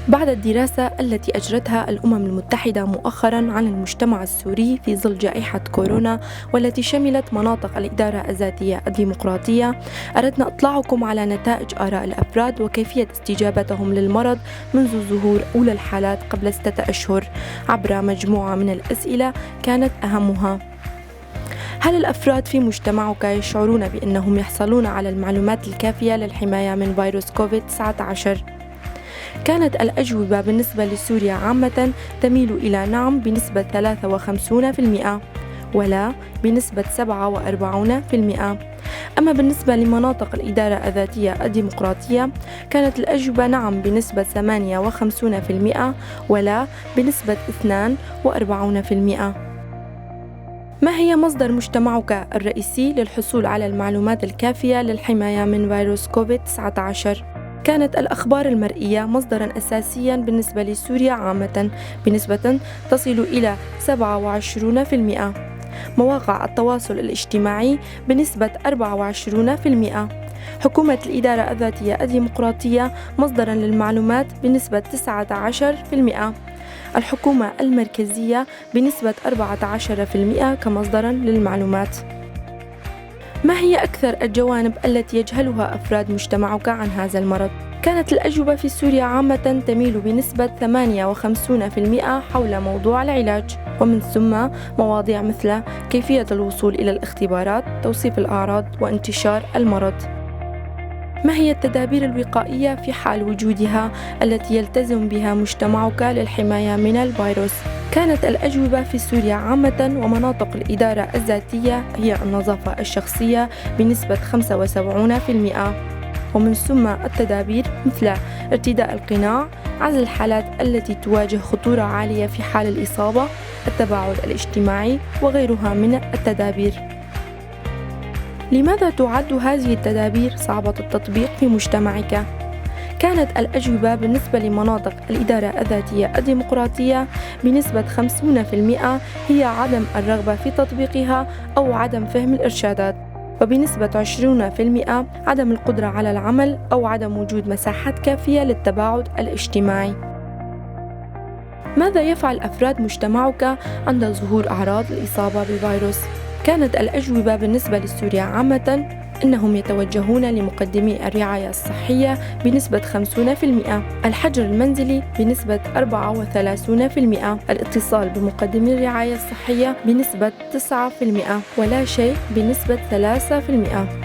بعد الدراسة التي أجرتها الأمم المتحدة مؤخراً عن المجتمع السوري في ظل جائحة كورونا والتي شملت مناطق الإدارة الذاتية الديمقراطية، أردنا إطلاعكم على نتائج آراء الأفراد وكيفية استجابتهم للمرض منذ ظهور أولى الحالات قبل 6 أشهر عبر مجموعة من الأسئلة كانت أهمها: هل الأفراد في مجتمعك يشعرون بأنهم يحصلون على المعلومات الكافية للحماية من فيروس كوفيد-19؟ كانت الأجوبة بالنسبة لسوريا عامة تميل إلى نعم بنسبة 53% ولا بنسبة 47%. أما بالنسبة لمناطق الإدارة الذاتية الديمقراطية كانت الأجوبة نعم بنسبة 58% ولا بنسبة 42%. ما هي مصدر مجتمعك الرئيسي للحصول على المعلومات الكافية للحماية من فيروس كوفيد-19؟ كانت الأخبار المرئية مصدراً أساسياً بالنسبة لسوريا عامة بنسبة تصل إلى 27%. مواقع التواصل الاجتماعي بنسبة 24%. حكومة الإدارة الذاتية الديمقراطية مصدراً للمعلومات بنسبة 19%. الحكومة المركزية بنسبة 14% كمصدراً للمعلومات. ما هي أكثر الجوانب التي يجهلها أفراد مجتمعك عن هذا المرض؟ كانت الأجوبة في سوريا عامة تميل بنسبة 58% حول موضوع العلاج، ومن ثم مواضيع مثل كيفية الوصول إلى الاختبارات، توصيف الأعراض، وانتشار المرض. ما هي التدابير الوقائية في حال وجودها التي يلتزم بها مجتمعك للحماية من الفيروس؟ كانت الأجوبة في سوريا عامة ومناطق الإدارة الذاتية هي النظافة الشخصية بنسبة 75%، ومن ثم التدابير مثل ارتداء القناع، عزل الحالات التي تواجه خطورة عالية في حال الإصابة، التباعد الاجتماعي وغيرها من التدابير. لماذا تعد هذه التدابير صعبة التطبيق في مجتمعك؟ كانت الأجوبة بالنسبة لمناطق الإدارة الذاتية الديمقراطية بنسبة 50% هي عدم الرغبة في تطبيقها أو عدم فهم الإرشادات، وبنسبة 20% عدم القدرة على العمل أو عدم وجود مساحات كافية للتباعد الاجتماعي. ماذا يفعل أفراد مجتمعك عند ظهور أعراض الإصابة بالفيروس؟ كانت الأجوبة بالنسبة لسوريا عامة إنهم يتوجهون لمقدمي الرعاية الصحية بنسبة 50%، الحجر المنزلي بنسبة 34%، الاتصال بمقدمي الرعاية الصحية بنسبة 9%، ولا شيء بنسبة 3%.